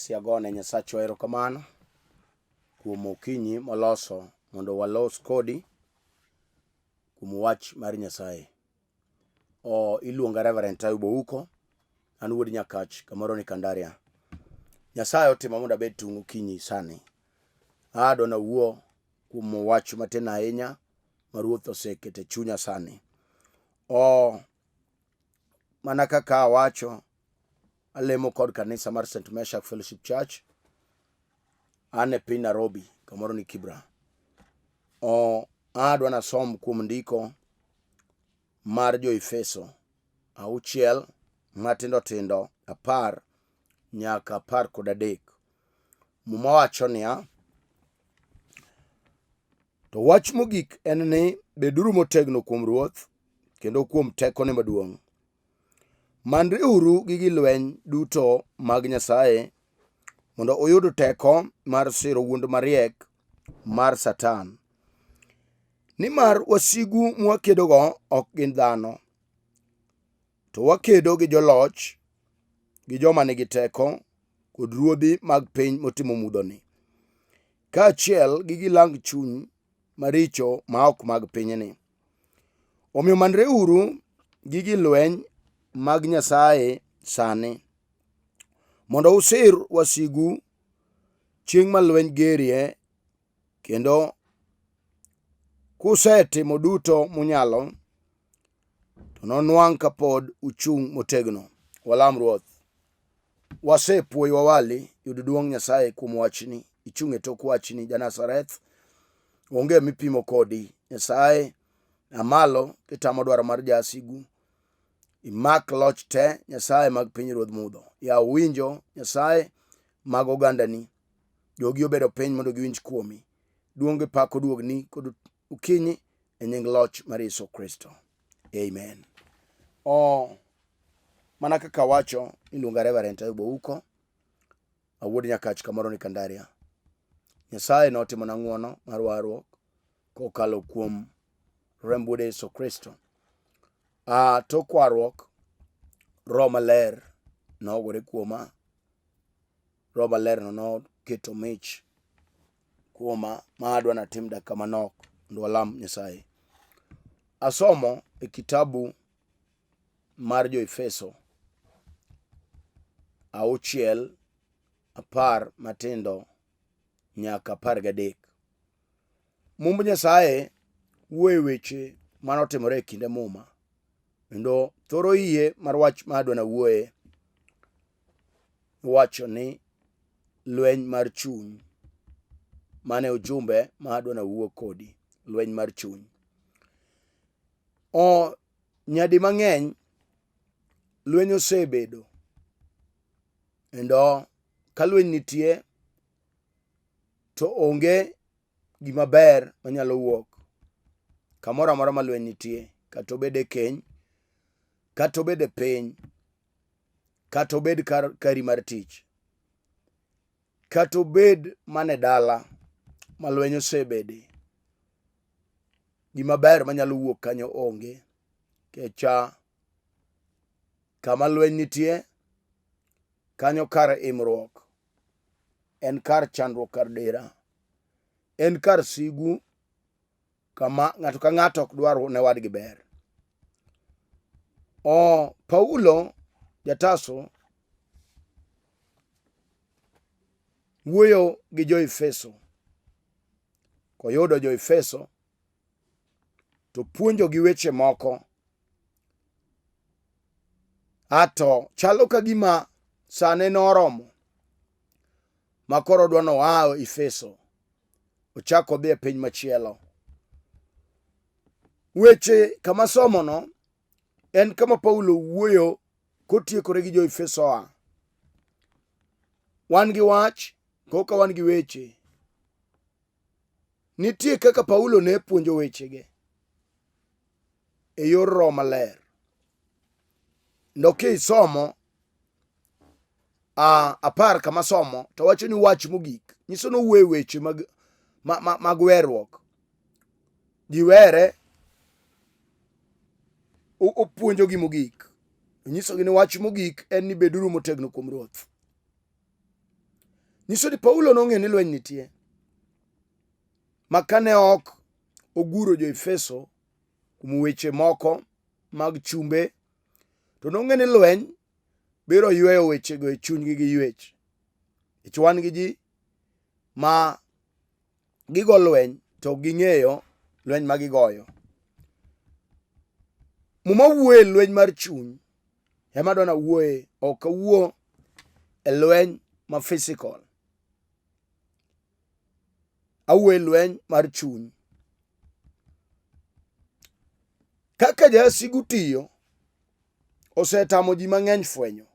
nyasi agone Nyasacho erokamano kuom okinyi moloso mondo walos kodi kuom wach mar Nyasaye. Iluonga Reverend Ayub an wuod Nyakach kamoro ni Kandaria. Nyasaye otimo mondo abed tung' okinyi sani. Adona wuo kuom wach matin ahinya ma Ruoth osekete chunya sani. Mana kaka awacho, alemo kod kanisa mar St. Meshach Fellowship Church. An e piny Nairobi kamoro ni Kibra. Adwana som kuom ndiko mar Jo-Efeso 6 matindo tindo 10 nyaka 13. Muma wacho niya: to wach mogik en ni beduru motegno kuom Ruoth kendo kuom tekone maduong'. Manreuru gi gilweny duto mag Nyasaye mondo uyud teko mar siro wuond mariek mar Satan. Nimar wasigu mwakedogo ok gin dhano, to wakedo gi joloch, gi joma nigi teko, kod ruodhi mag piny motimo mudhoni, kaachiel gi gilang chuny maricho ma ok mag pinyni. Omiyo manreuru gi gilweny mag Nyasaye sani, mondo usir wasigu chieng' ma lweny gerie, kendo kusetimo duto munyalo, to nonwang' ka pod uchung' motegno. Walam Ruoth. Wasepuoyo wawali, yud duong' Nyasaye kuom wachni. Ichung' e tok wachni, Ja-Nazareth, onge mipimo kodi. Nyasaye amalo kitamo dwaro mar jasigu. Imak loch te, Nyasaye mag piny ruodh mudho. Ya winjo, Nyasaye mag ogandani. Jogi obedo piny mondo giwinj kuomi. Duong' pak oduogni kod okinyi e nying loch mar Yesu Kristo. Amen. Mana kaka wacho, iluonga Reverend Ayub, awuod Nyakach kamoro ni Kandaria. Nyasaye notimo na ng'wono mar warruok kokalo kuom remb wuode Yesu Kristo. Tok warruok, Roho Maler nogore kuoma. Roho Maler noketo mich kuoma ma adwa natim dakika manok mondo walam Nyasaye. Asomo e kitabu mar Jo-Efeso 6 10 matindo nyaka 13. Mumb Nyasaye wuoyo weche manotimore e kinde muma, kendo thoro yie mar wach ma adwa na wuoye wacho ni lweny mar chuny. Mane ujumbe ma adwa na wuo kodi, lweny mar chuny. Nyadi mang'eny lweny osebedo, kendo ka lweny nitie to onge gima ber manyalo wuok. Kamoro amora ma lweny nitie, kata obed e keny, kata obed e piny, kata obed kari mar tich, kata obed mane dala ma lweny osebede, gima ber manyalo wuok kanyo onge. Kecha kama lweny nitie, kanyo kar imruok, en kar chandruok, kar dera, en kar sigu, kama ng'ato ka ng'ato ok dwar ne wadgi ber. Paulo jataso wuoyo gi Jo-Efeso, koyudo Jo-Efeso to puonjo gi weche moko. Chalo ka gima sane noromo makoro dwa noa Efeso ochako dhi e piny machielo. Weche kama somono en kama Paulo wuoyo kotiekore gi Jo-Efeso. Wan gi wach, koka wan gi weche. Nitie kaka Paulo ne puonjo wechege e yor Roho Maler. Ndoki somo 10 kama somo to wacho ni wach mogik. Nyiso no wuoyo weche mag werruok. Jiwere opuonjo gi mogik. Nyiso gi ni wach mogik en ni beduru motegno kuom Ruoth. Nyiso ni Paulo nong'e ni lweny nitie, makane ok oguro Jo-Efeso kuom weche moko mag chumbe, to nong'e ni lweny biro yweyo wechego e chunygi gi ywech. Ich wan gi ji ma gigo lweny to ging'eyo lweny ma gigoyo. Muma wuoye lweny mar chuny ema dona wuoye, ok awuo e lweny ma physical. Awuoye lweny mar chuny. Kaka jasigu tiyo osetamo ji mang'eny fwenyo,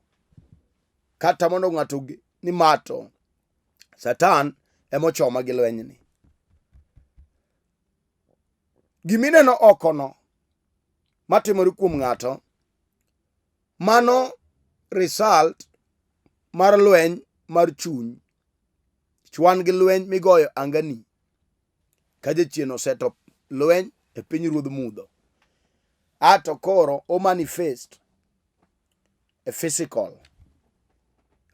kata mondo ng'ato ni mato Satan emochoma gi lwenyni. Gimineno okono matimore kuom ng'ato, mano result mar lweny mar chuny. Chwan gi lweny migoyo angani ka jachien oseto lweny e piny ruodh mudho, ato koro o manifest e physical.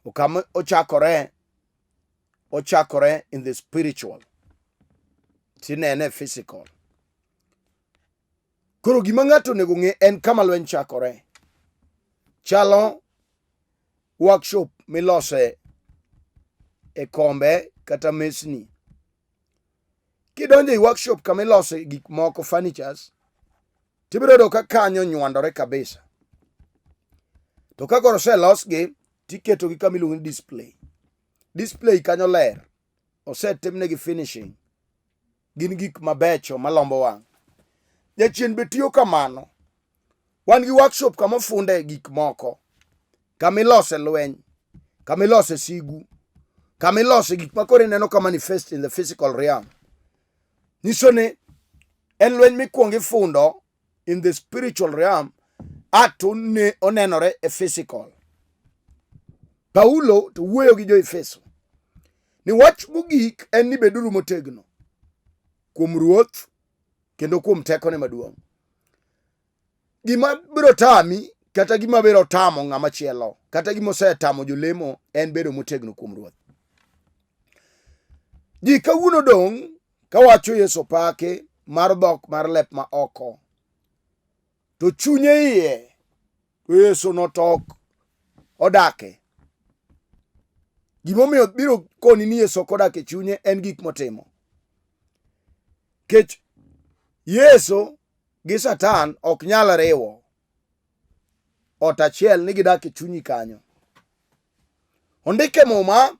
Okama ochakore in the spiritual, tinene physical. Koro gima ng'ato onego ng'e en kama lweny chakore. Chalo workshop milose e kombe kata mesni. Kidonjo e workshop kama ilose gik moko, furnitures, tibiro yudo ka kanyo nywandore kabisa. To ka koro oselosgi, tiketogi kama iluongo ni display. Display kanyo ler, osetimnegi finishing, gin gik mabecho malombo wang'. Jachien be tiyo kamano. Wan gi workshop kama ofunde gik moko, kama ilose lweny, kama ilose sigu, kama ilose gik makoro ineno ka manifest in the physical realm. Nyiso ni en lweny mikwongo ifundo in the spiritual realm, ato ne onenore e physical. Paulo to wuoyo gi Jo-Efeso ni wach mogik en ni beduru motegno kuom Ruoth kendo kuom tekone maduong'. Gima biro tami kata gima biro tamo ng'ama chielo, kata gima osetamo jolemo, en bedo motegno kuom Ruoth. Ji kawuono dong' kawacho Yesu pake mar dhok mar lep ma oko, to chunye iye Yesu notok odake. Gimomiyo biro koni ni Yesu ok odak e chunye en gik motimo. Kech Yesu gi Satan ok nyal riwo ot achiel ni gidak e chunyi kanyo. Ondike Muma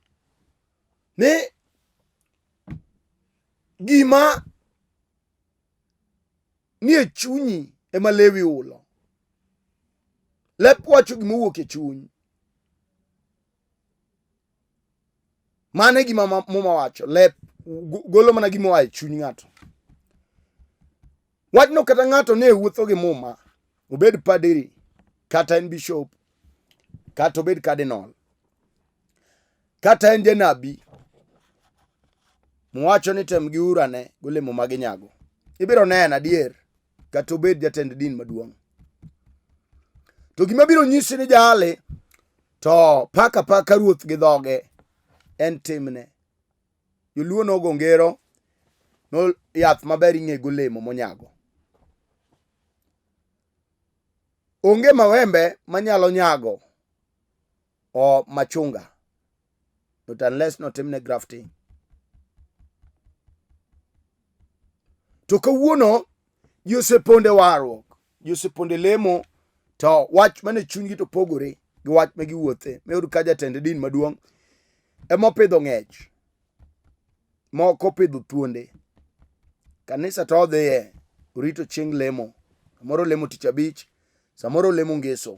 ni gima ni e chunyi ema lewi ulo. Lep wacho gima wuok e chuny. Mane gima Muma wacho, lep golo mana gima oa e chuny ng'ato. Wachno kata ng'ato ne wuotho gi Muma, obed padri, kata en bishop, kata obed cardinal, kata en janabi, mwacho ni tem gi urane golemo ma ginyago, ibiro neno adier kata obed jatend din maduong'. To gima biro nyisi ni jale to paka Ruoth gi dhoge en timne. Joluo nogo ngero no yath maber ing'e golemo monyago. Onge mawembe manyalo nyago machunga, not unless notimne grafting. To kawuono ji oseponde warruok, ji oseponde lemo, to wach mane chunygi to pogore gi wach ma giwuothe. Miyud ka jatend din maduong' emopidho ng'ech, moko pidho thuonde. Kanisa to odhiye, orito chieng' lemo. Samoro lemo tich abich, samoro lemo ngeso,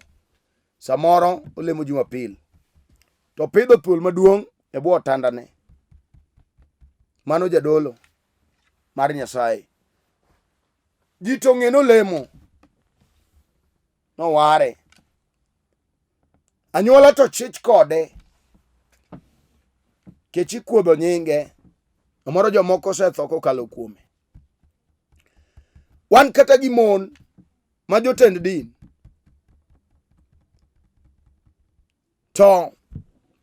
samoro olemo Jumapil. To pidho thuol maduong' e bwo otandane. Mano jadolo mar Nyasaye. Ji to ng'e nolemo, noware. Anyuola to chich kode, kech ikuodho nyinge. Samoro jomoko osetho kokalo kuome. Wan kata gi mon ma jotend din, to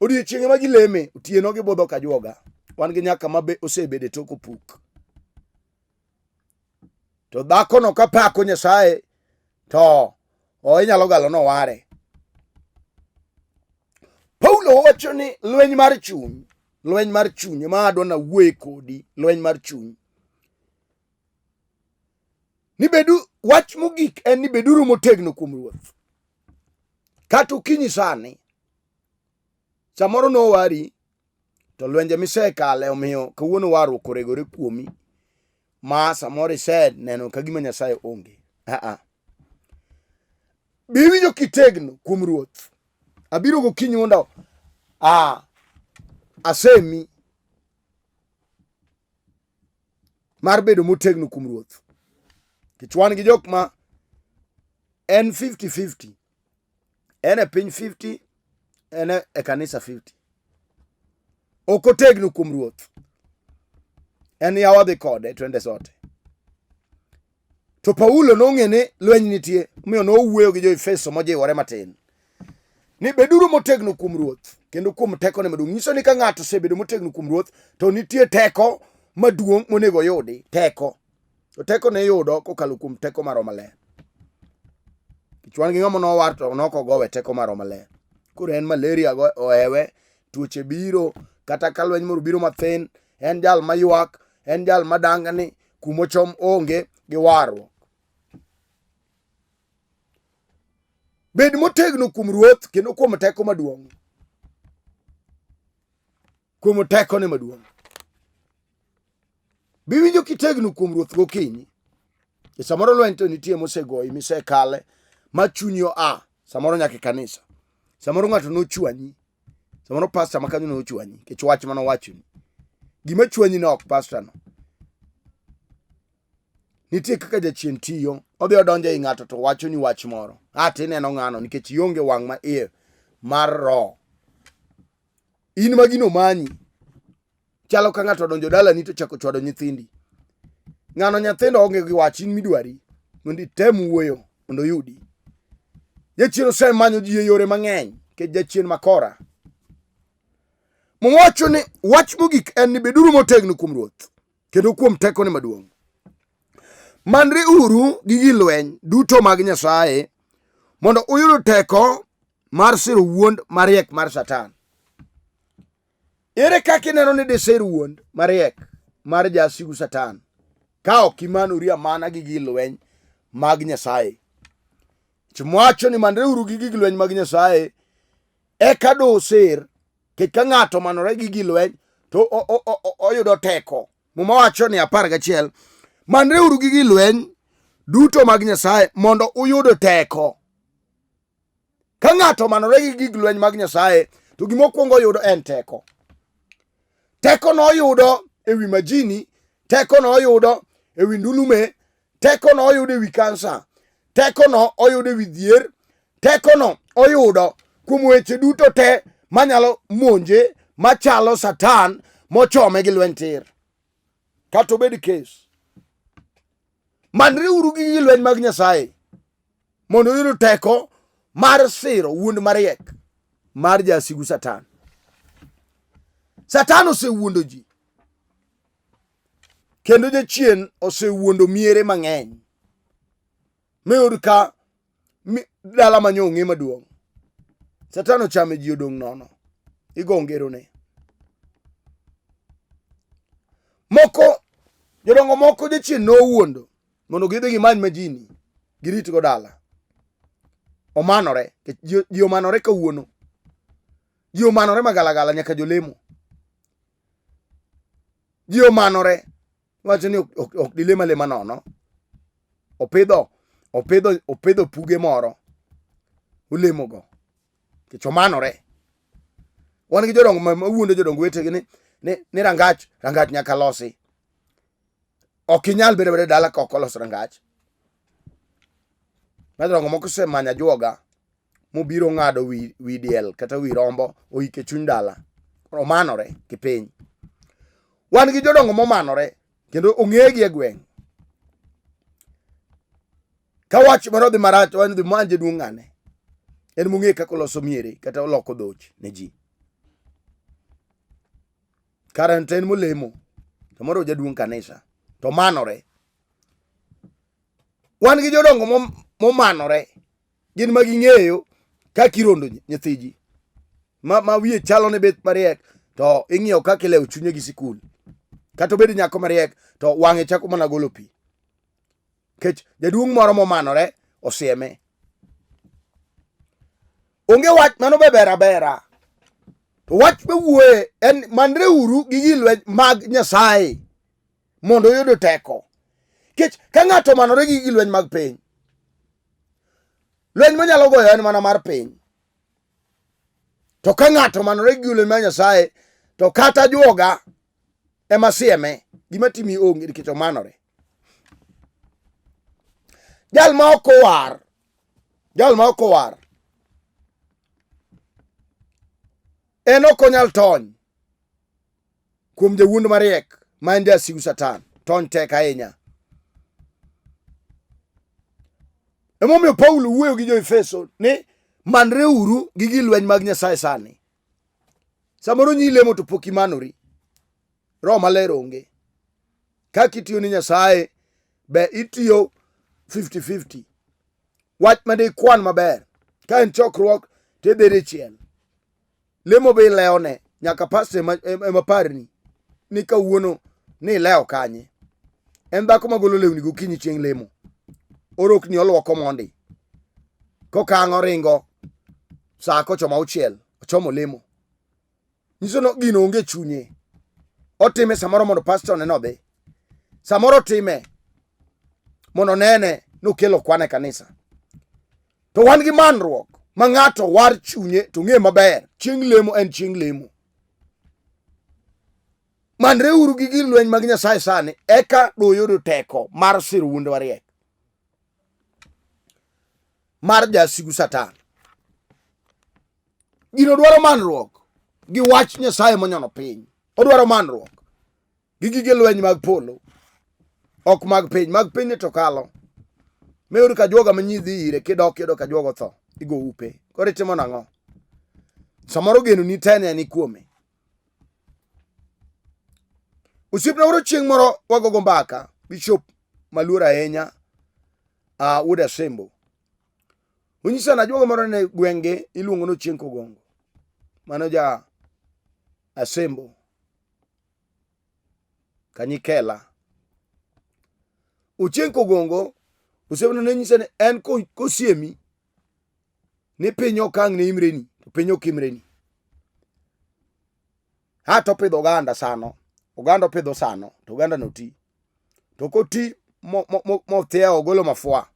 odiochienge ma gileme otieno gibudho ka juoga. Wan gi nyaka mabe osebede tok opuk. To dhako no kapako Nyasaye to inyalo galo no ware. Paulo wacho ni lweny mar chuny, lweny mar chuny ma adona wuoye kodi, lweny mar chuny. Ni bedu wach mogik en ni beduru motegno kuom Ruoth. Kata okinyi sani samoro no wari to lwenje misekale omiyo kawuono warruok oregore kuomi ma samoro ised neno ka gima Nyasaye onge. Biwinjo kitegno kuom Ruoth. Abiro gokinyi mondo asemi mar bedo motegno kuom Ruoth. Kichwan gi jok ma en 50-50. En e piny 50, en e kanisa 50. Ok otegno kuom Ruoth. En yawa dhi kode twende sote. To Paulo nong'e ni lweny nitie, omiyo nowuoyo gi Jo-Efeso mojiwore matin. Ni beduru motegno kuom Ruoth kendo kuom tekone maduong'. Nyiso ni ka ng'ato osebedo motegno kuom Ruoth to nitie teko maduong' monego yudi. Teko. To teko ne yudo kokalo kuom teko mar Roho Maler. Kichwan gi ng'ama nowar to nokogowe teko mar Roho Maler. Koro en malaria ohewe, tuoche biro, kata ka lweny moro biro mathin, en jal maywak, en jal madangani, kumochom onge gi warruok. Bed motegno kuom Ruoth kendo kuom teko maduong'. Kuom tekone maduong'. Biwinjo kitegno kuom Ruoth gokinyi. Samoro lweny to nitie mosegoyi misekale ma chunyi samoro nyaka kanisa. Samoro ng'ato nochwanyi. Samoro pastor makanyo nochwanyi kech wach mano wachoni. Gima chwanyi no ok pastor no. Nitie kaka jachien tiyo, odhi odonjo ei ng'ato to wachoni wach moro. Tineno ng'ano nikech ionge wang' ma iye mar roho. In magino manyi. Chalo ka ng'ato donjo dalani to chako chwado nyithindi. Ng'ano nyathindo onge gi wach, in midwari mondo item wuoyo mondo yudi. Jachien osemanyo ji e yore mang'eny kech jachien makora. Mowacho ni wach mogik en ni beduru motegno kuom Ruoth kendo kuom tekone maduong'. Manreuru gi gilweny duto mag Nyasaye mondo uyud teko mar siro wuond mariek mar Satan. Ere kaka ineno ni disir wuond mariek mar jasigu Satan ka ok imanori amana gi gilweny mag Nyasaye? Chimwacho ni manreuru gi gilweny mag Nyasaye eka dosir, kech ka ng'ato manore gi gilweny to oyudo teko. Muma wacho ni 11, manreuru gi gilweny duto mag Nyasaye mondo uyud teko. Ka ng'ato manore gi gilweny mag Nyasaye to gimokwongo yudo en teko. Teko no oyudo ewi majini, teko no oyudo ewi ndulume, teko no oyudo ewi kansa, teko no oyudo ewi dhier, teko no oyudo kuom weche duto te manyalo monje, machalo Satan mochome gi lweny tir. Kata obed kes. Manreuru gi gilweny mag Nyasaye mondo uyud teko mar siro wuond mariek mar jasigu Satan. Satan osewuondo ji. Kendo jachien osewuondo miere mang'eny. Miyud ka dala manyong'e maduong'. Satan ochame ji odong' nono. Igo ngerone. Jodongo moko jachien nowuondo mondo gidhi gimany majini girit go dala. Omanore. Ji omanore kawuono. Ji omanore magalagala nyaka jolemo. Ji omanore. Wacho ni ok dilema lema nono. Opidho puge moro. Olemo go. Kech omanore. Wan gi jodongo mawuondo jodongo wetegi ni rangach nyaka losi. Ok inyal bedo dala ka ok olos rangach. Jodongo moko osemanyo ajuoga mobiro ng'ado wi diel kata wi rombo oike chuny dala. Omanore kipiny. Wan gi jodongo momanore kendo ong'egi e gweng'. Ka wach moro dhi marach wan dhi manje duong' ng'ane. En mong'e kaka oloso miere kata oloko dhoch ne ji. karantene molemo to moro jaduong' kanisa to manore. Wan gi jodongo momanore, gin ma ging'eyo ka kirondo nyithiji ma wiye chalo ne beth mariek to ing'iyo kaka ilewo chunye gi sikul, kata obed nyako mariek to wang'e chako mana golo pi, kech jaduong' moro momanore osieme. Onge wach mano be ber abera, to wach bewuoye en manreuru gi gilweny mag Nyasaye mondo uyud teko. Kech ka ng'ato manore gi gilweny mag piny, lweny manyalo goyo en mana mar piny. To ka ng'ato manore gi gilweny mag Nyasaye, to kata juoga ema sieme, gima timi onge nikech omanore. Jal ma ok owar en ok onyal tony kuom jawuond mariek ma en jasigu Satan. Tony tek ahinya. Emomiyo Paulo wuoyo gi Jo-Efeso ni manreuru gi gilweny mag Nyasaye sani. Samoro nyi lemo to pok imanori, Roho Maler onge. Kaka itiyo ni Nyasaye be itiyo 50-50. Wach made kwan maber, ka en chokruok to idhere chien. Lemo be ilewone, nyaka pastor ema parni ni kawuono ni ileo kanye. En dhako magolo lewni gokinyi chieng' lemo, orokni olwoko mondi, kokang'o ringo saa kochomo 6 ochomo lemo. Nyiso no gino onge chunye. Otime samoro mondo pastor ne nodhi, samoro time mondo nene nokelo kwane kanisa. To wan gi manruok ma ng'ato war chunye to ng'e maber, chieng' lemo en chieng' lemo. Manreuru gi gilweny mag Nyasaye sani, eka doyudo teko mar siro wuond mariek mar jasigu Satan. Gino dwaro manruok gi wach Nyasaye monyono piny. Odwaro manruok gi gige lweny mag polo, ok mag piny. Mag piny to kalo. Meyuri ka juoga manyidhi ire kidok yudo ka juogo tho, igo upe. Koro itimo nang'o? Samoro geno ni tene ni kuome. Osiepna woro chieng' moro wagogo mbaka, Bishop maluor ahinya, wuod Asembo. Unyisa na juoga moro ne gwenge iluongo no Chieng' Kogongo. Mano ja Asembo Kanyikela. Chieng' Kogongo osiepna ne nyisa ni en kosiemi ni piny okang' ne imreni, to piny ok imreni. To pidho oganda sano. Oganda opidho sano, to oganda no ti. To koti mothiewo ogolo mafua,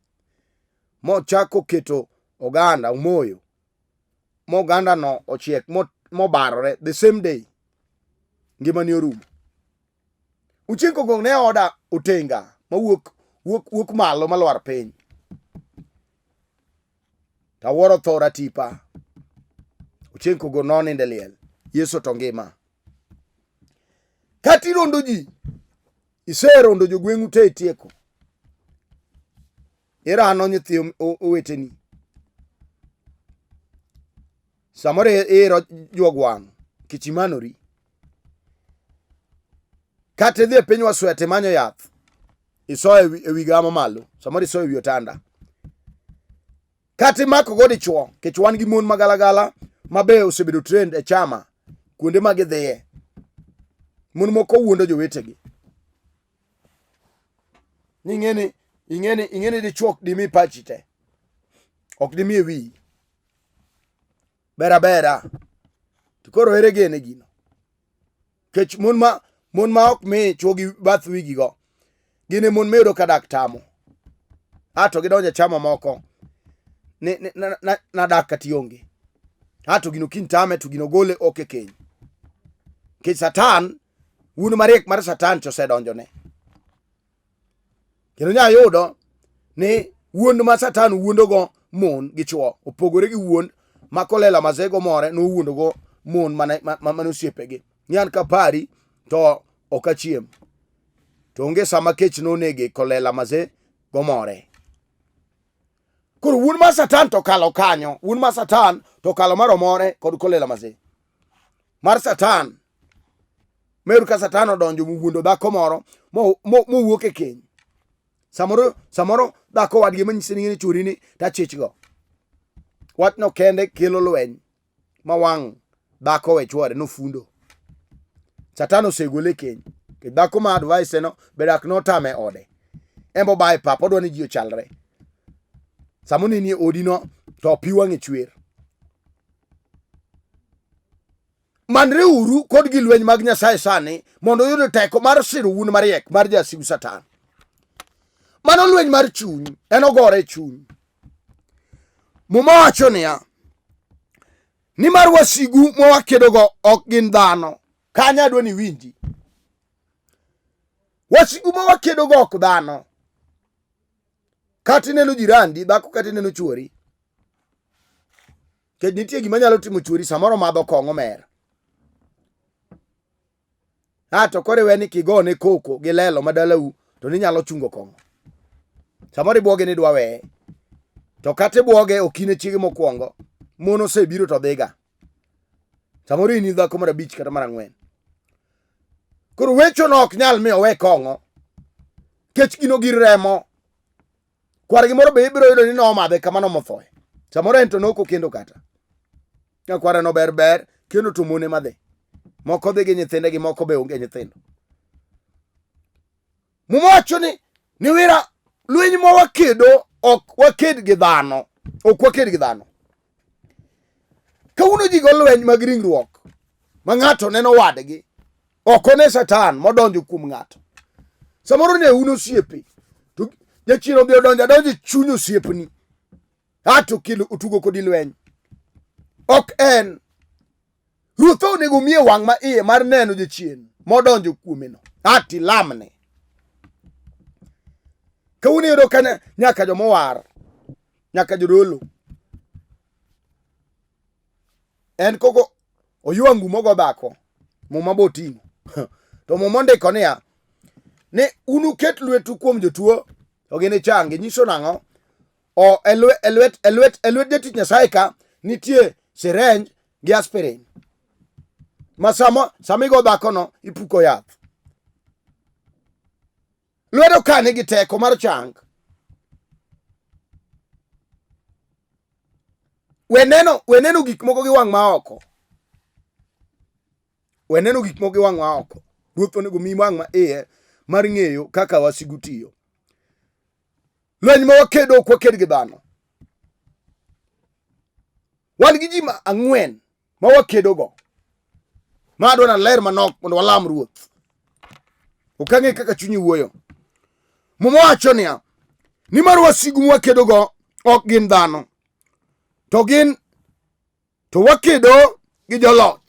mochako keto oganda umoyo, moganda no ochiek mobarore the same day, ngima ni orumo. Chieng' Kogongo ne oda otenga mawuok malo malwar piny. Taworo thora tipa. Chieng' Kogongo noninde liel. Yesu to ngima. Kati rondo ji, iserondo jogweng'u te itieko. Irano nyithi oweteni. Samoro iro juogwang' kichimanori. Kati dhi e piny waswete manyo yath, iso e wi gama malo, samoro iso e wi otanda. Kati mako go dichuo, kech wan gi mon magalagala mabe osebedo trend e chama kuonde ma gidhiye. Mon moko wuondo jowetegi. Ing'eni dichuo dimi pachi te, ok dimi e wi. Bera. To koro ere gene gino. Kech mon ma ok mi chuogi bath wigi go, gine mon meyudo kadak tamo. To gidonje chama moko na dak kationge. To gino kintame to gino gole oke keny. Kech Satan, wuond mariek mar Satan chosedonjone. Kendo nya yudo ni wuond ma Satan wuondogo mon gi chuo opogore gi wuond ma kolela mazego more no wuondogo mon mane osiepegi. Nyan ka pari to okachiem. To onge sama kech no nege kolela maze go more. Koro wuond ma Satan to kalo kanyo. Wuond ma Satan to kalo maromore kod kolela maze. Mar Satan meru ka Satan odonjo wuondo dhako moro mowuok e keny. Samoro dhako wadgi manyise ni churi ni tachichgo. Wachno kende kelo lweny ma wang' dhako we chwore nofundo. Satan osegole keny. Ke dhako ma advice no bedak no tame ode. Embo bae papa odwa ni ji ochalre. Samoni ni odi no to piwang' e chwer. Manreuru kod gilweny mag Nyasaye sani mondo uyud teko mar siro wuond mariek mar jasigu Satan. Mano lweny mar chuny, en ogore chuny. Muma wacho niya, nimar wasigu mwakedogo ok gin dhano. Kanya adwa ni winji. Wasigu mwakedogo ok dhano. Kati neno jirandi, dhako kati neno chuori. Kech nitie gima nyalo timo chuori samoro madho kong'o mer. To kore weni kigone koko gi lelo madalau to ni nyalo chungo kong'o. Samoro ibuoge ni dwa weye. To kate buoge okine chiege mokwongo. Mono se biro to dhiga. Samoro ini dhako mar 5 kata mar 4. Koro wecho no ok nyal miyo we kong'o. Kech gino gir remo. Kwar gimoro be ibiro yudo ni no madhe kamano mothoe. Samoro ento noko kendo kata. Ya kwara no ber kendo to mone madhe. Moko dhi gi nyithinde gi moko be onge nyithindo. Mumocho ni wira lweny ma wakedo ok waked gi dhano. Ok waked gi dhano. Kauno ji go lweny mag ringruok. Ma ng'ato neno wadgi. Ok one Satan modonjo kuom ng'ato. Samoro ne uno siepe. To jachiro bi donjo chunyo siepni. Ato kilo utugo kodi lweny. Ok en. Ruoth onego miye wang' ma iye mar neno jachien modonjo kuomeno. Ati lamne. Kawuono yudo kanya nyaka jomowar. Nyaka jodolo. En koko oywangu mogo dhako. Muma boting'o. To muma ndiko niya. Ne unu ket lwetu kuom jotuo. To gini changi. Nyiso nang'o. Elwet jatich Nyasaye ka nitie sirenj gi aspirin. Ma samigo dhako no ipuko yath. Lwedo ka nigi teko mar chang. Weneno gik moko gi wang' ma oko. Weneno gik moko gi wang' ma oko. Ruoth onego mi wang' ma iye mar ng'eyo kaka wasigu tiyo. Lweny ma wakedo ok waked gi dhano. Wan gi ji 4 ma wakedo go. Ma adwa na ler manok mondo walam Ruoth. Okang'e kaka chunyi wuoyo. Muma wacho niya, nimar wasigu mwakedo go ok gin dhano. To wakedo gi joloch.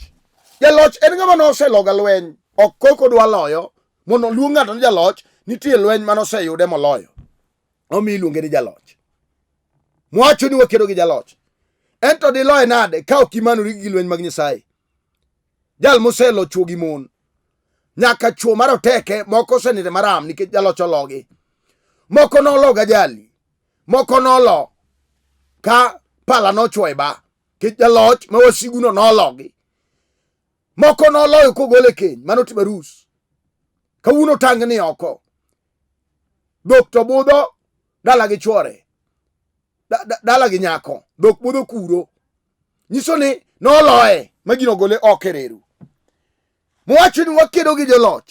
Jaloch en ng'ama noseloga lweny. Ok koko dwa loyo. Mondo luong ng'ato ni jaloch, nitie lweny manoseyude moloyo. Omi iluonge ni jaloch. Mwacho ni wakedo gi jaloch. Ento diloye nade ka ok imanori gi lweny mag Nyasaye. Jal moselo chuo gi mon. Nyaka chuo maroteke moko senite maram nikech jaloch ologi. Moko nologa jali. Moko nolo ka pala nochwoe ba. Nikech jaloch ma wasigu no nologi. Moko noloyo kogole keny manotimo arus. Kawuono tang ni oko. Dhok to budho dala gi chwore. Dala gi nyako. Dhok budho kuro. Nyiso ni noloye magino gole oko e reru. Mwacho ni wakedo gi joloch.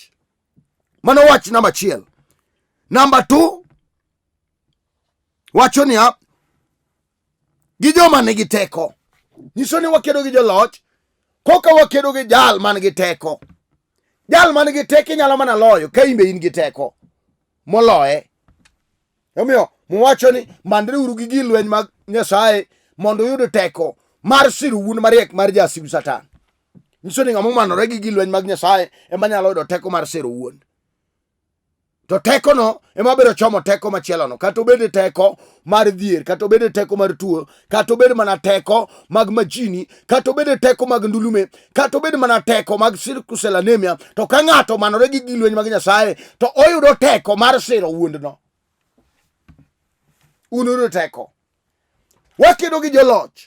Mano wach namba 1. Namba 2. Wacho niya. Gi joma nigi teko. Nyiso ni wakedo gi joloch. Koka wakedo gi jal man gi teko. Jal man gi teko nyalo mana loyo ka imbe in gi teko. Moloye. Omiyo mwacho ni Manreuru gi gilweny mag Nyasaye mondo uyud teko mar siro wuond mariek mar jasigu Satan. Nyiso ni ng'ama manore gi gilweny mag Nyasaye ema nyalo yudo teko mar siro wuond. To teko no ema biro chomo teko machielo no. Kata obed teko mar dhier, kata obed teko mar tuo, kata obed mana teko mag majini, kata obed teko mag ndulume, kata obed mana teko mag sickle anemia. To ka ng'ato manore gi gilweny mag Nyasaye to oyudo teko mar siro wuond no. Unuyudo teko. Wakedo gi joloch.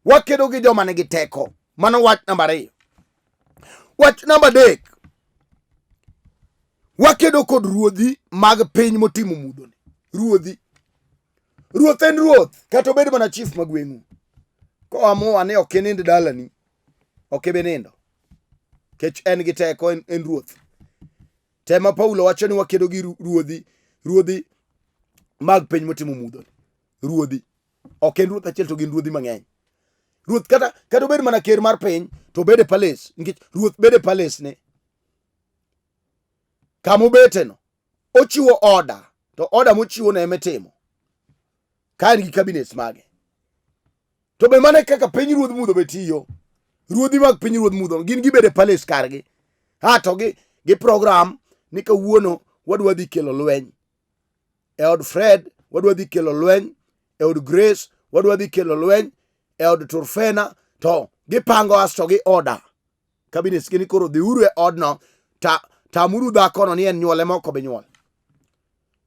Wakedo gi joma nigi teko. Mano wach namba 2. Wach namba 3. wakedo kod ruodhi mag piny motimo mudho ni. Ruoth en ruoth, kata obed mana chief magweng'u. Ko amua ni ok inind dalani, ok ibe nindo. Kech en gi teko, en ruoth. Tema Paulo wacho ni wakedo gi ruodhi mag piny motimo mudho ni. Ruodhi. Ok en ruoth achiel, to gin ruodhi mang'eny. Ruoth kata obed mana ker mar piny, to bede palace. Nikech ruoth bede palace ne. Kamobete no, ochiwo order, to order mochiwo ne emetimo. Ka en gi cabinets mage. To be mane kaka piny ruodh mudho betiyo. Ruodhi mag piny ruodh mudho gin gibede palace kargi. To gi program ni kawuono wadwa dhi kelo lweny. E od Fred wadwa dhi kelo lweny. E od Grace wadwa dhi kelo lweny. E od Turfena to gipango asto gi order. Cabinets gini koro dhiuru e odno, tamuru dhakono ni en nyuole moko be nyuol.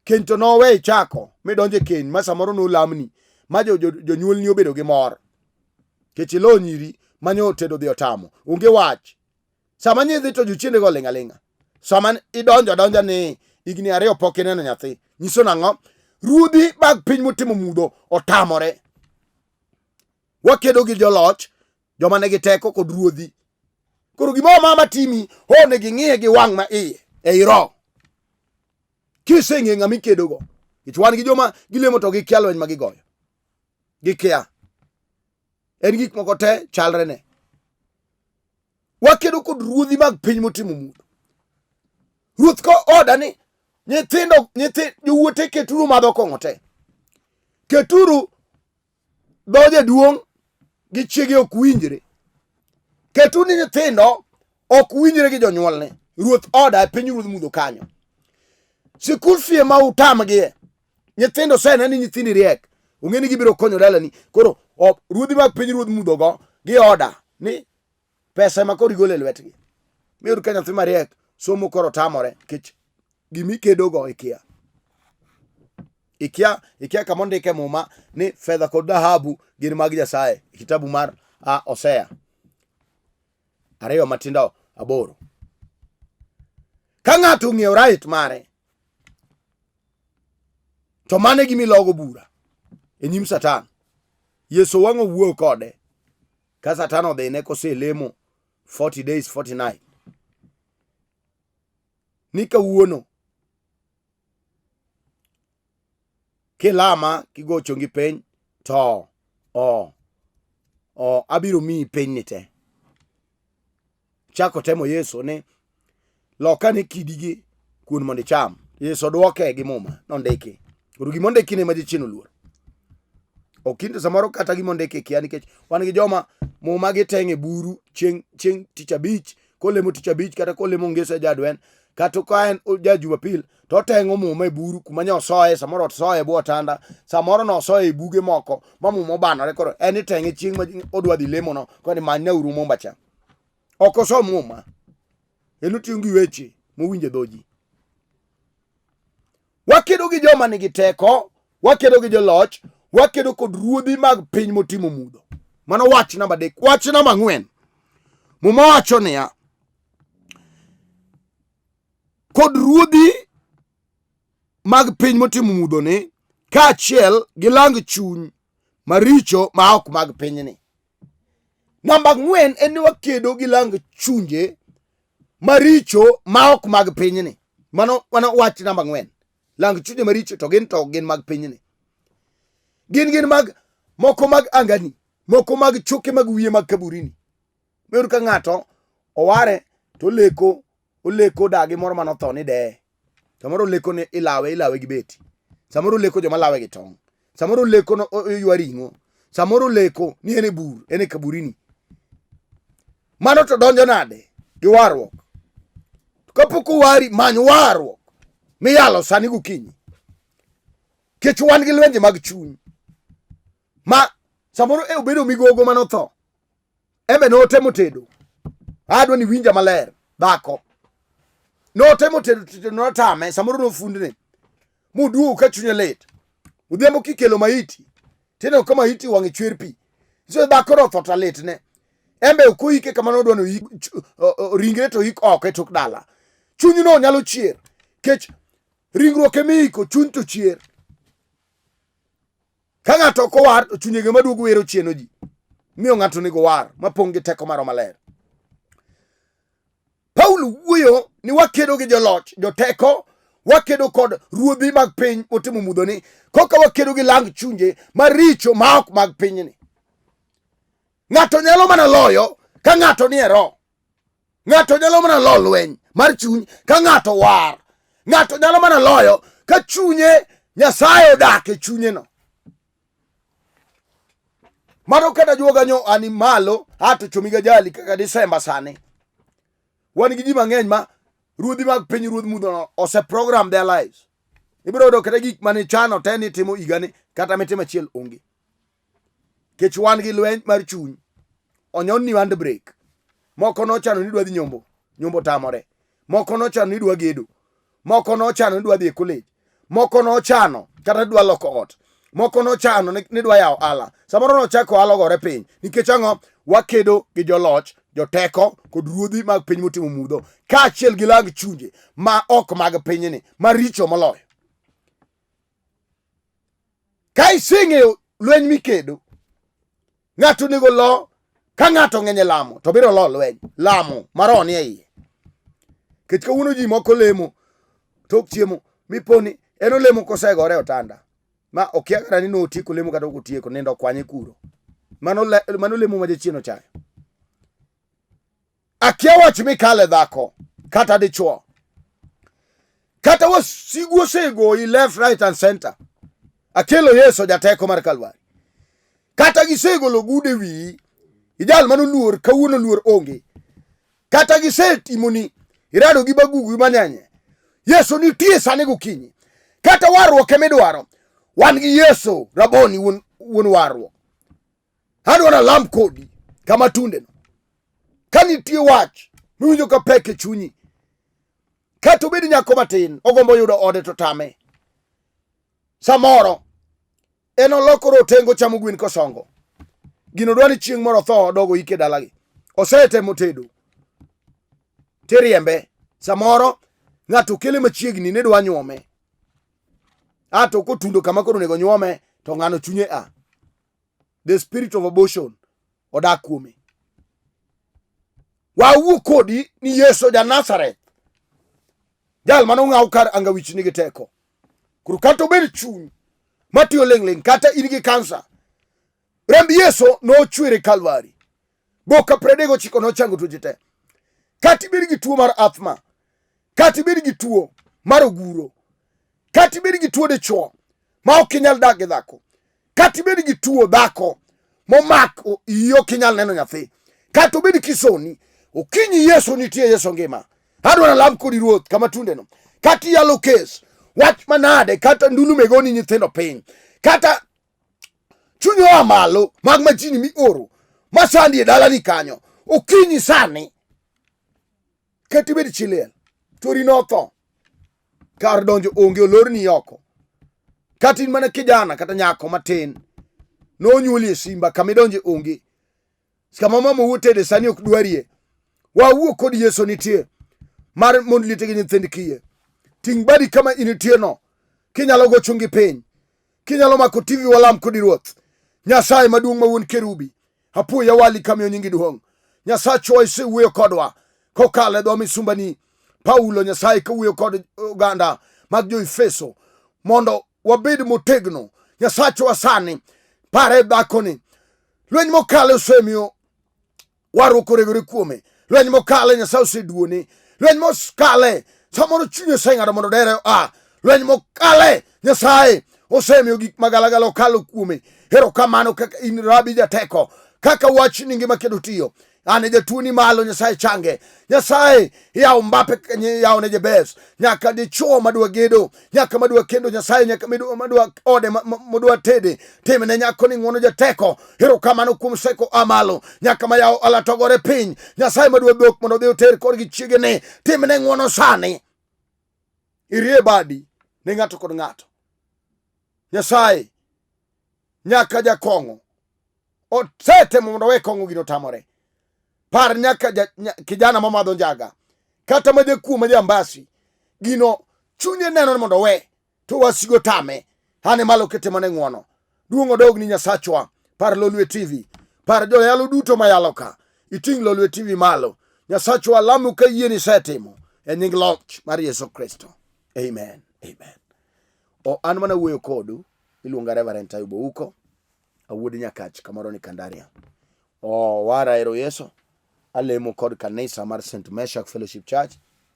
Keny to nowe chako midonje keny ma samoro no lamni ma jonyuol ni obedo gi mor. Kech ilo nyiri manyo tedo dhi otamo. Onge wach. Sama nyidhi to jochiende go linga linga. Sama idonjo ni igni 2 pok ineno nyathi. Nyiso nang'o? Ruodhi mag piny motimo mudho otamore. Wakedo gi joloch, joma nigi teko kod ruodhi. Koro gimoro mama timi, ne ging'iye gi wang' ma iye, ei ro. Kiseng'e ng'ama ikedo go. Ich wan gi joma gilemo to gikia lweny ma gigoyo. Gikia. En gik moko te chalre ne. Wakedo kod ruodhi mag piny motimo mudho. Ruoth ko order ni nyithindo jowuote keturu madho kong'o te. Keturu dhoje duong' gi chiege ok winjre. Keturu ni nyithindo ok winjre gi jonyuolne. Ruoth order e piny ruodh mudho kanyo. Sikul fee ma utamgie. Nyithindo sene ni nyithini riek. Ung'e ni gibiro konyo dalani. Koro ruodhi mag piny ruodh mudho go gi order ni pesa ma koro igole lwetgi. Miyud ka nyathi mariek somo koro tamore kech gimi kedo go ikia. Ikia kama ondike muma ni fedha kod dhahabu gin mag Nyasaye. Kitabu mar Hosea 2:8. Ka ng'ato ng'iew right mare, to mane gimilogo bura e nyim Satan. Yesu wang'o wuoyo kode ka Satan odhine koselemo 40 days 40 night. Ni kawuono kilama kigocho ngi piny to abiro miyi piny ni te. Chako temo Yesu ni lokane kidigi kuon mondo icham. Yesu duoke gi muma nondiki. Koro gimondiki ne ma jichien oluor. Okinde samoro kata gimondiki kia nikech wan gi joma muma giteng'e buru chieng' tich abich, kolemo tich abich kata kolemo ngese jadwen, kata ka en Jumapil to teng'o muma e buru kuma nyosoye, samoro osoye bwo tanda, samoro no osoye e buge moko ma muma obanore. Koro en iteng'e chieng' ma odwa dhi lemo no koni manyauru mumba cha. Ok oso muma. Enu tiyo gi weche mowinje dhoji. Wakedo gi joma nigi teko, wakedo gi joloch, wakedo kod ruodhi mag piny motimo mudho. Mano wach namba 3. Wach namba 4. Muma wacho niya, kod ruodhi mag piny motimo mudho ni kaachiel gi lang chuny maricho ma ok mag piny ni. Namba 4 en ni wakedo gi lang chunje maricho ma ok mag piny ni. Mano wach namba 4. Lang chunje maricho to gin mag piny ni. Gin mag moko mag angani, moko mag choke mag wiye mag kaburini. Meru ka ng'ato oware to oleko dagi moro manotho ni de. Samoro leko ne ilawe gi beti. Samoro leko joma lawe gi tong'. Samoro leko no oywa ring'o. Samoro leko ni ene bur, ene kaburini. Mano to donjo nade gi warruok. Kapok wari many warruok miyalo sani gokinyi. Kech wan gi lwenje mag chuny. Ma samoro obedo migogo manotho. Embe no temo tedo. Adwa ni winja maler dhako. No temo tedo no tame, samoro no fundne. Muduo ka chunye lit. Udhiambo kikelo maiti. Tena kama maiti wang'e chwer pi. So dhako no thota lit ne. Embe ukuike kama no dwano ringre to hik oko e tok dala. Chunyi no nyalo chier. Nikech ringruok emiko, chuny to chier. Ka ng'ato ok owar, to chunyege maduogo wero chieno ji. Miyo ng'ato nigo war, mapong' gi teko maro maler. Paulo wuoyo ni wakedo gi joloch, joteko, wakedo kod ruodhi mag piny motimo mudhoni, koka wakedo gi lang chunje maricho ma ok mag pinyni. Ng'ato nyalo mana loyo ka ng'ato ni e roho. Ng'ato nyalo mana lo lweny mar chuny ka ng'ato war. Ng'ato nyalo mana loyo ka chunye Nyasaye odak e chunyeno. Mano kada juoga nyo ani malo ato chomiga jali kaka Disemba sani. Wan gi ji mang'eny ma ruodhi mag piny ruodh mudhono ose program their lives. Ibiro yudo kata gik mane chano te ni timo igani kata mitimo achiel onge. Kech wan gi lweny mar chuny. Onyon ni wand break. Moko nochano ni dwa dhi nyombo tamore. Moko nochano ni dwa gedo. Moko nochano ni dwa dhi e college. Moko nochano kata dwa loko ot. Moko nochano ni dwa yawo ala. Samoro nochako alo gore piny. Nikech ang'o? Wakedo gi joloch, joteko kod ruodhi mag piny motimo mudho, kaachiel gi lang chunje ma ok mag pinyni, maricho moloyo. Ka iseng'eyo lweny mikedo, ng'ato nego lo. Ka ng'ato ng'enye lamo, to biro lo lweny. Lamo maroni e iye. Kech kawuono ji moko lemo tok chiemo miponi en olemo kosegore otanda. Ma okia kata ni notieko lemo kata ok otieko, nindo kwanye kuro. Mano lemo ma jachieno chayo. Akia wach mikale dhako kata dichuo. Kata wasigu osegoyi left, right and center. Akelo Yeso jateko mar Kalvari. Kata gisegolo gude wi ijal mano luor kawuono luor onge. Kata gisetimoni irado gi bagugu manyanye. Yeso nitie sani gokinyi. Kata warruok emidwaro, wan gi Yeso raboni wuon warruok. Adwa na lam kodi kama tundeno. Ka nitie wach miwinjo ka pek e chunyi, kata obed nyako matin ogombo yudo ode to tame. Samoro en olokoro otengo chamo gwen kosongo. Gino dwani chieng' moro tho dogo ike dalagi. Osetemo tedo tiriembe. Samoro ng'ato kele machiegni ne dwa nyuome. Ato kotundo kama koro nego nyuome, to ng'ano chunye a. The spirit of abortion odak kuome. Wawuo kodi ni Yeso ja Nazareth, jal mano ng'aw kar angawich nigi teko. Kuru kata obed chuny matiyo leng' kata in gi kansa, remb Yeso nochwere Kalvari. Boka 39 nochango tuoche te. Kata ibed gi tuo mar athma, kata ibed gi tuo mar oguro, kata ibed gi tuo dichuo ma ok inyal dak gi dhako, kata ibed gi tuo dhako momak iyo kinyal neno nyathi, kata obed kisoni, okinyi Yeso nitie. Yeso ngima. Adwa na lam kodi Ruoth kama tundeno. Kata yalo kes wach manade, kata ndulu megoni nyithindo piny, kata chunyo amalo mag majini mi oro masandi e dalani kanyo, okinyi sani kata ibed chiliel tori notho, kar donjo onge, olorni oko. Kata in mana kijana kata nyako matin nonyuoli e simba kamidonje onge, kama mama wuotede sani ok dwarie. Wawuo kod Yeso nitie mar mond liete gi nyithind kiye. Ting' badi kama initie no, kinyalo go chungi piny, kinyalo mako TV walam kodi Ruoth. Nyasaye maduong' ma wuon kerubi, apoya wali kamiyo nyingi duong'. Nyasachwa isewuoyo kodwa kokale dho misumbani Paulo. Nyasaye kawuoyo kod oganda mag Jo-Efeso mondo wabed motegno. Nyasachwa sani pare dhakoni. Lweny mokale osemiyo warruok oregore kuome. Lweny mokale Nyasaye oseduone. Lweny mokale samoro chunye oseng'ado mondo dere lweny mokale Nyasaye osemiyo gik magalagala okalo kuome. Erokamano kaka in rabi jateko, kaka wach ni ngima kedo tiyo. Ane jatuoni malo Nyasaye change. Nyasaye yaw mbape yaw ne jebes. Nyaka dichuo madwa gedo, nyaka madwa kendo, Nyasaye nyaka madwa ode madwa tede. Timne nyako ni ng'wono jateko. Erokamano kuom seko amalo. Nyaka mayaw alatogore piny. Nyasaye madwa dhok mondo dhi oter korgi chiegene. Timne ng'wono sani. Irie badi ne ng'ato kod ng'ato. Nyasaye nyaka jakong'o osetemo mondo we kong'o gino tamore. Par nyaka kijana mamadho njaga, kata majakuo majambasi, gino chunye neno mondo we to wasigo tame. Ane malo kete mane ng'wono. Duong' odog ni Nyasachwa. Par Lweny TV. Par joyalo duto mayalo ka. Iting' Lweny TV malo. Nyasachwa lamu ka yie ni setimo. E nying loch mar Yesu Kristo. Amen. Amen. An mana wuoyo kodu. Iluonga Reverend Ayub uko. Awuod Nyakach kamoro ni Kandaria. Wara ero Yesu. Alemo kod kanisa mar St. Meshach Fellowship Church.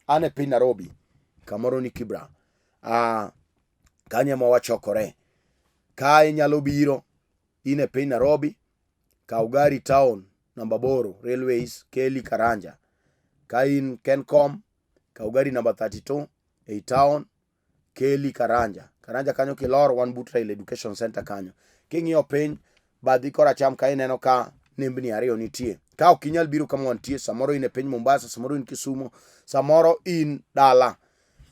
Ane piny Nairobi. Kamoro ni Kibra. Kanye mawachokore. Ka inyalo biro. Ine piny Nairobi. Kaugari Town. Namba boro. Railways. Keli Karanja. Ka in Kencom. Kaugari number 32. A town. Keli Karanja. Karanja kanyo kilor One Boot Rail Education Center kanyo. King'iyo piny. Badhi koracham ka ineno ka nembni ariyo nitie. Ka ok inyal biro kama wantie, samoro in e piny Mombasa, samoro in Kisumu, samoro in dala.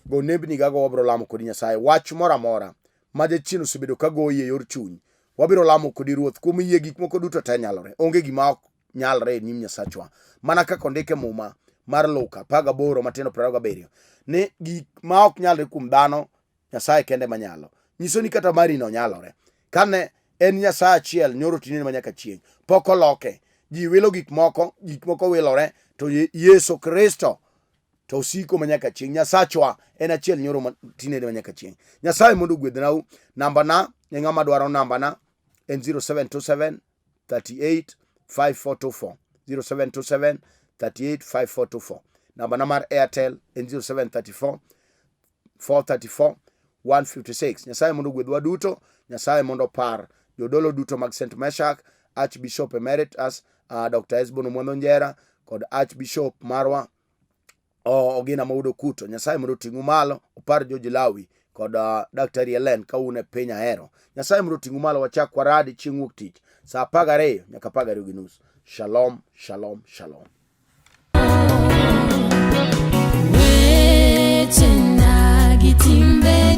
Go nembni gago wabiro lamo kodi Nyasaye. Wach mora mora ma jachien osebedo ka goyi e yor chuny. Wabiro lamo kodi Ruoth kuom yie gik moko duto te nyalore. Onge gima ok nyalre e nyim Nyasachwa. Mana kaka ondike Muma mar Luka 18 matindo 27 ni gik ma ok nyalre kuom dhano, Nyasaye kende manyalo. Nyiso ni kata mari no nyalore. Kane en Nyasaye achiel nyoro tinene manyaka chieng'. Pok oloke. Ji wilo gik moko wilore, to Yesu Kristo to osiko manyaka chieng'. Nyasachwa en achiel nyoro tinene manyaka chieng'. Nyasaye mondo gwedhnau. Namba na ne ng'ama dwaro namba na en 0727 38 5424 0727 38 5424. Namba na mar Airtel en 0734 434 156. Nyasaye mondo gwedhwa duto. Nyasaye mondo par jodolo duto mag St. Meshach, Archbishop Emeritus Dr. Esbono Mwandonjera kod Archbishop marwa Ogina Maudo Kuto. Nyasaye mondo ting'u malo. Opar George Lawi kod Dr. Ellen kaune piny Ahero. Nyasaye mondo ting'u malo. Wachak waradi chieng' wuok tich saa 12 nyaka 12:30. Shalom, shalom, shalom. Weche na gitimbe